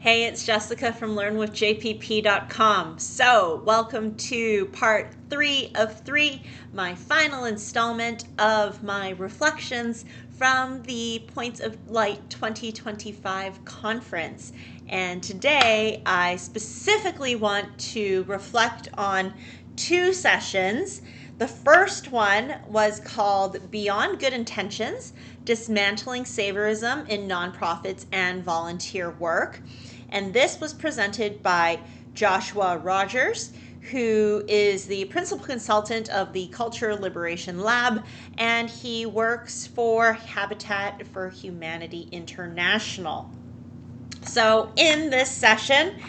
Hey, it's Jessica from learnwithjpp.com. So, welcome to part 3 of 3, my final installment of my reflections from the Points of Light 2025 conference. And today, I specifically want to reflect on 2 sessions. The first one was called Beyond Good Intentions, Dismantling Saviorism in Nonprofits and Volunteer Work. And this was presented by Joshua Rogers, who is the principal consultant of the Culture Liberation Lab, and he works for Habitat for Humanity International. So in this session,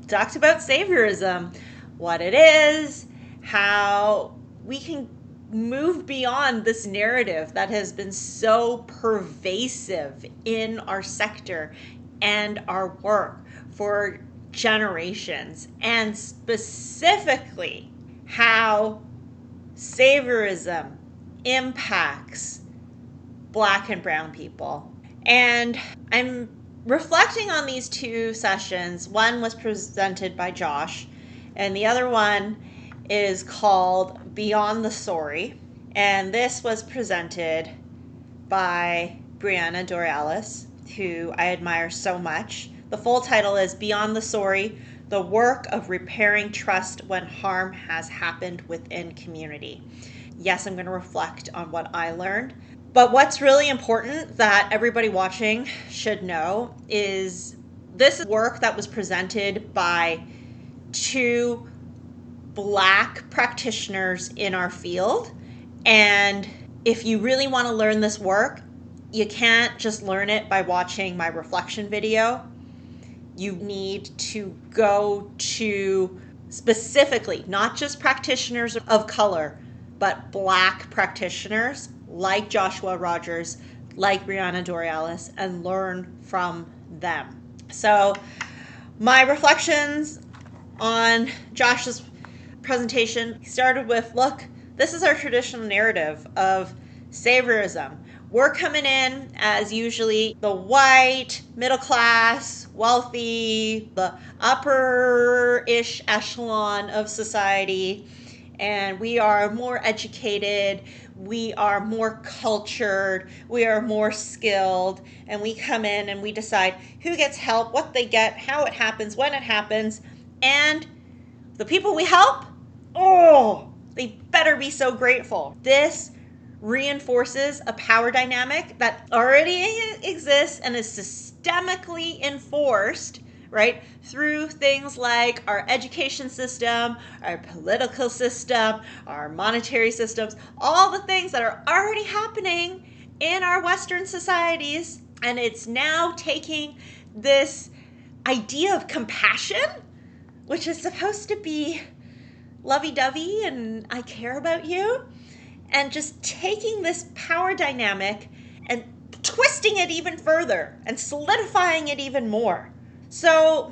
talked about Saviorism, what it is, how we can move beyond this narrative that has been so pervasive in our sector and our work for generations, and specifically how Saviorism impacts Black and Brown people. And I'm reflecting on these 2 sessions. One was presented by Josh, and the other one is called Beyond the Sorry. And this was presented by Breauna Dorelus, who I admire so much. The full title is Beyond the Sorry, the Work of Repairing Trust When Harm Has Happened Within Community. Yes, I'm going to reflect on what I learned. But what's really important that everybody watching should know is this work that was presented by 2 Black practitioners in our field. And if you really want to learn this work, you can't just learn it by watching my reflection video. You need to go to specifically, not just practitioners of color, but Black practitioners like Joshua Rogers, like Breauna Dorelus, and learn from them. So my reflections on Josh's presentation started with, look, this is our traditional narrative of Saviorism. We're coming in as usually the white, middle class, wealthy, the upper-ish echelon of society, and we are more educated, we are more cultured, we are more skilled, and we come in and we decide who gets help, what they get, how it happens, when it happens, and the people we help, they better be so grateful. This reinforces a power dynamic that already exists and is systemically enforced, right, through things like our education system, our political system, our monetary systems, all the things that are already happening in our Western societies. And it's now taking this idea of compassion, which is supposed to be lovey-dovey and I care about you, and just taking this power dynamic and twisting it even further and solidifying it even more. So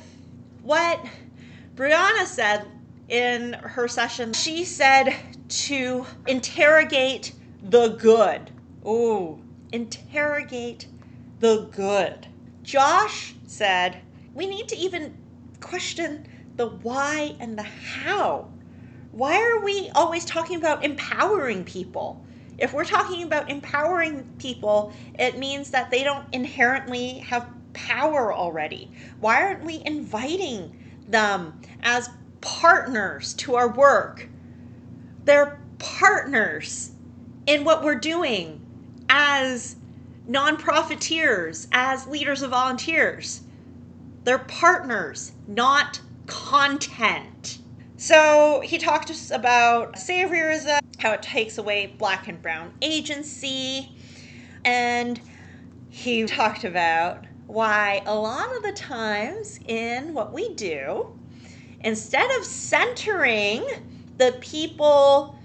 what Breauna said in her session, she said to interrogate the good. Interrogate the good. Josh said we need to even question the why and the how. Why are we always talking about empowering people? If we're talking about empowering people, it means that they don't inherently have power already. Why aren't we inviting them as partners to our work? They're partners in what we're doing as non-profiteers, as leaders of volunteers. They're partners, not content. So he talked to us about Saviorism, how it takes away Black and Brown agency, and he talked about why a lot of the times in what we do, instead of centering the people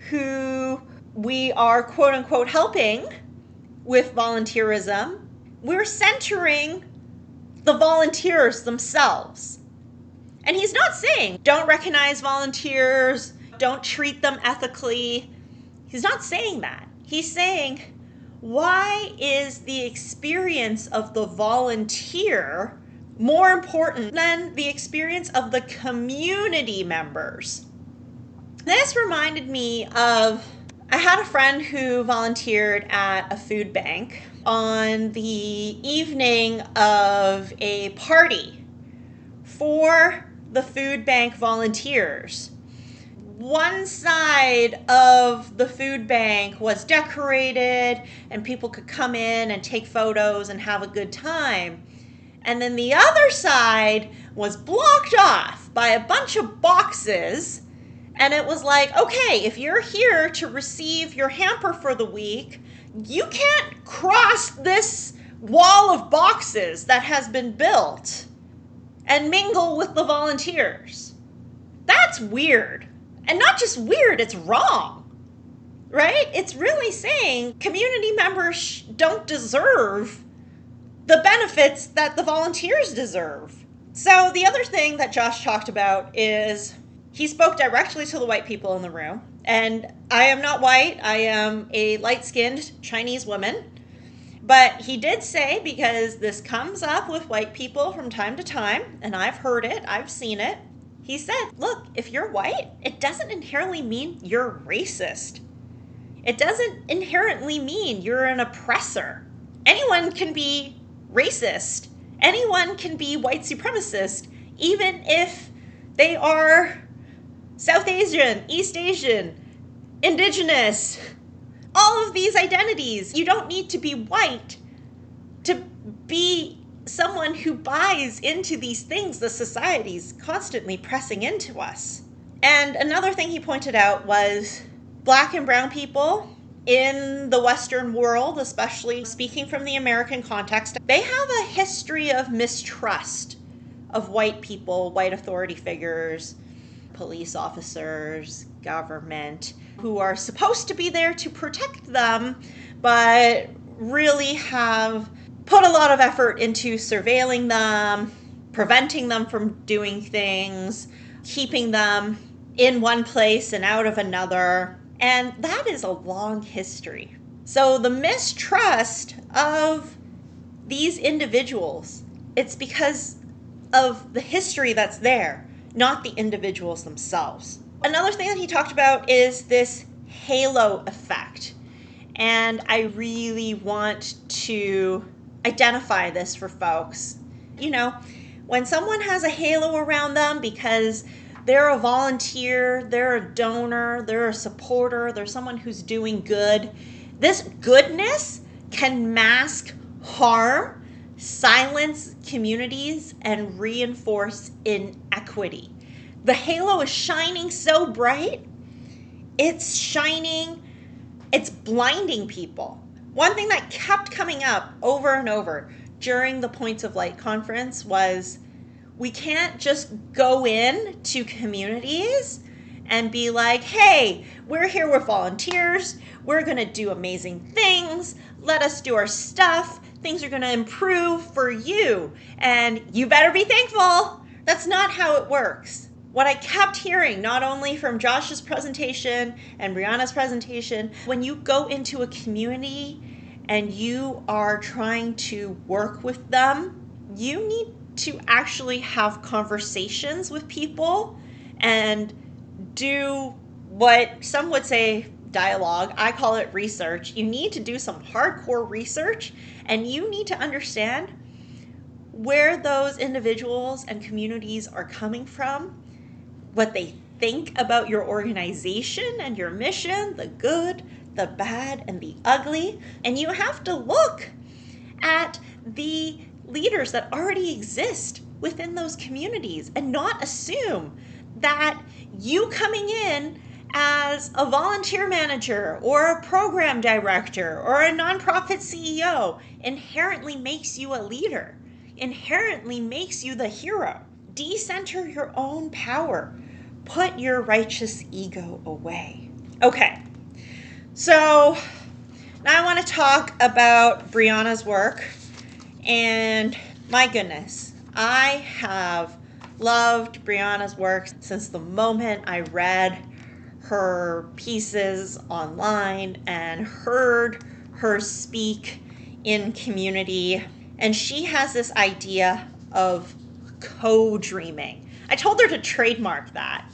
who we are quote-unquote helping with volunteerism, we're centering the volunteers themselves. And he's not saying don't recognize volunteers, don't treat them ethically. He's not saying that. He's saying, why is the experience of the volunteer more important than the experience of the community members. This reminded me of, I had a friend who volunteered at a food bank on the evening of a party for the food bank volunteers. One side of the food bank was decorated and people could come in and take photos and have a good time. And then the other side was blocked off by a bunch of boxes. And it was like, okay, if you're here to receive your hamper for the week, you can't cross this wall of boxes that has been built and mingle with the volunteers. That's weird. And not just weird, it's wrong, right? It's really saying community members don't deserve the benefits that the volunteers deserve. So the other thing that Josh talked about is he spoke directly to the white people in the room. And I am not white. I am a light-skinned Chinese woman. But he did say, because this comes up with white people from time to time, and I've heard it, I've seen it, he said, look, if you're white, it doesn't inherently mean you're racist. It doesn't inherently mean you're an oppressor. Anyone can be racist. Anyone can be white supremacist, even if they are South Asian, East Asian, indigenous, all of these identities. You don't need to be white to be someone who buys into these things the society's constantly pressing into us. And another thing he pointed out was Black and brown people in the Western world, especially speaking from the American context, they have a history of mistrust of white people, white authority figures, police officers, government, who are supposed to be there to protect them, but really have put a lot of effort into surveilling them, preventing them from doing things, keeping them in one place and out of another. And that is a long history. So the mistrust of these individuals, it's because of the history that's there, not the individuals themselves. Another thing that he talked about is this halo effect. And I really want to identify this for folks. You know, when someone has a halo around them because they're a volunteer, they're a donor, they're a supporter, they're someone who's doing good, this goodness can mask harm, silence communities, and reinforce inequity. The halo is shining so bright, it's blinding people. One thing that kept coming up over and over during the Points of Light conference was we can't just go in to communities and be like, hey, we're here with volunteers. We're going to do amazing things. Let us do our stuff. Things are going to improve for you. And you better be thankful. That's not how it works. What I kept hearing, not only from Josh's presentation and Breaunna's presentation, when you go into a community and you are trying to work with them, you need to actually have conversations with people and do what some would say dialogue. I call it research. You need to do some hardcore research, and you need to understand where those individuals and communities are coming from, what they think about your organization and your mission, the good, the bad, and the ugly. And you have to look at the leaders that already exist within those communities and not assume that you coming in as a volunteer manager or a program director or a nonprofit CEO inherently makes you a leader, inherently makes you the hero. Decenter your own power. Put your righteous ego away. Okay, so now I want to talk about Breaunna's work. And my goodness, I have loved Breaunna's work since the moment I read her pieces online and heard her speak in community. And she has this idea of co-dreaming. I told her to trademark that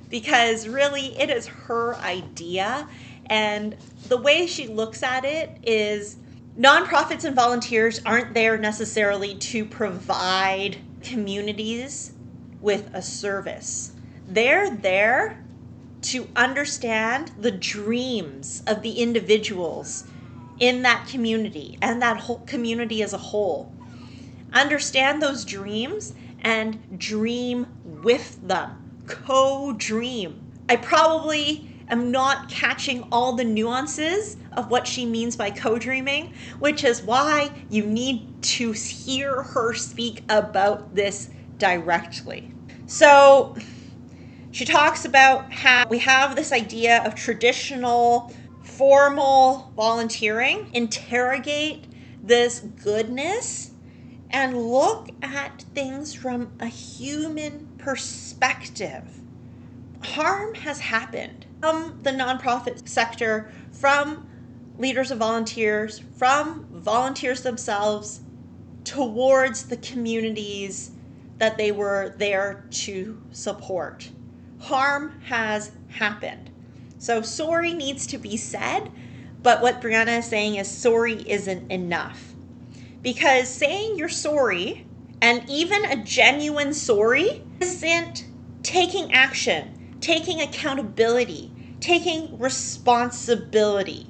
because really it is her idea. And the way she looks at it is nonprofits and volunteers aren't there necessarily to provide communities with a service. They're there to understand the dreams of the individuals in that community and that whole community as a whole. Understand those dreams and dream with them. Co-dream. I probably am not catching all the nuances of what she means by co-dreaming, which is why you need to hear her speak about this directly. So she talks about how we have this idea of traditional, formal volunteering. Interrogate this goodness and look at things from a human perspective. Harm has happened from the nonprofit sector, from leaders of volunteers, from volunteers themselves, towards the communities that they were there to support. Harm has happened. So sorry needs to be said, but what Breauna is saying is sorry isn't enough. Because saying you're sorry, and even a genuine sorry, isn't taking action, taking accountability, taking responsibility,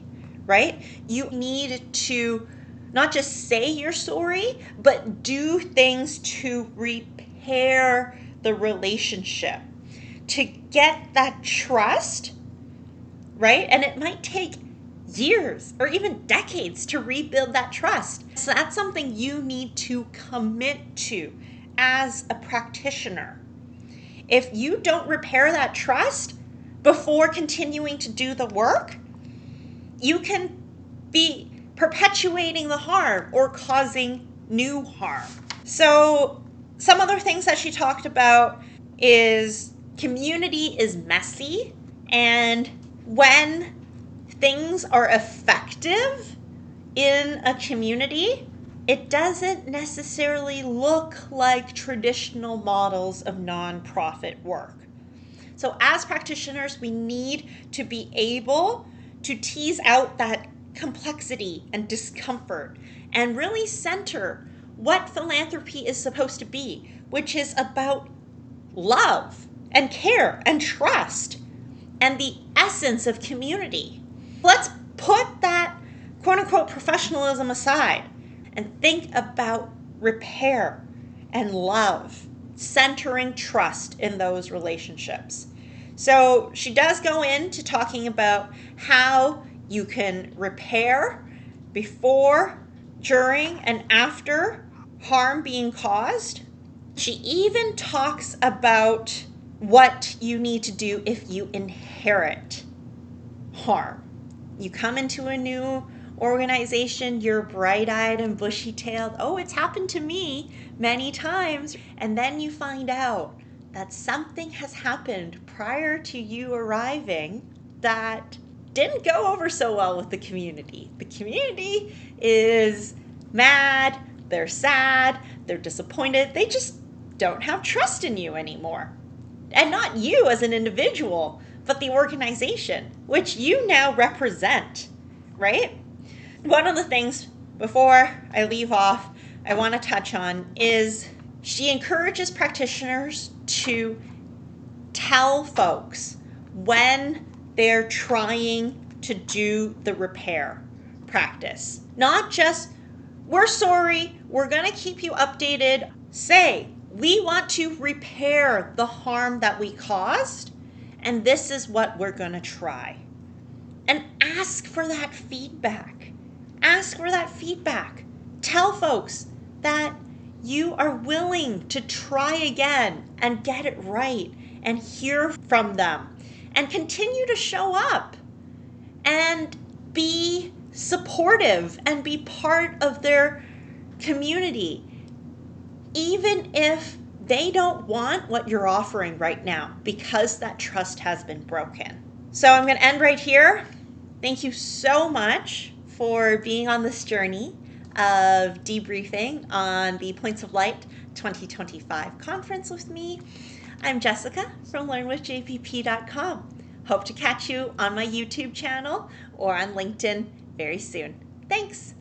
right? You need to not just say you're sorry, but do things to repair the relationship, to get that trust, right? And it might take years or even decades to rebuild that trust. So that's something you need to commit to as a practitioner. If you don't repair that trust before continuing to do the work, you can be perpetuating the harm or causing new harm. So some other things that she talked about is community is messy, and when things are effective in a community, it doesn't necessarily look like traditional models of nonprofit work. So as practitioners, we need to be able to tease out that complexity and discomfort and really center what philanthropy is supposed to be, which is about love and care and trust and the essence of community. Let's put that quote-unquote professionalism aside and think about repair and love, centering trust in those relationships. So she does go into talking about how you can repair before, during, and after harm being caused. She even talks about what you need to do if you inherit harm. You come into a new organization, you're bright-eyed and bushy-tailed. Oh, it's happened to me many times. And then you find out that something has happened prior to you arriving that didn't go over so well with the community. The community is mad, they're sad, they're disappointed. They just don't have trust in you anymore. And not you as an individual, but the organization, which you now represent, right? One of the things before I leave off, I want to touch on is she encourages practitioners to tell folks when they're trying to do the repair practice. Not just, we're sorry, we're going to keep you updated. Say, we want to repair the harm that we caused, and this is what we're going to try. And ask for that feedback. Ask for that feedback. Tell folks that you are willing to try again and get it right and hear from them and continue to show up and be supportive and be part of their community, even if they don't want what you're offering right now because that trust has been broken. So I'm going to end right here. Thank you so much for being on this journey of debriefing on the Points of Light 2025 conference with me. I'm Jessica from learnwithjpp.com. Hope to catch you on my YouTube channel or on LinkedIn very soon. Thanks.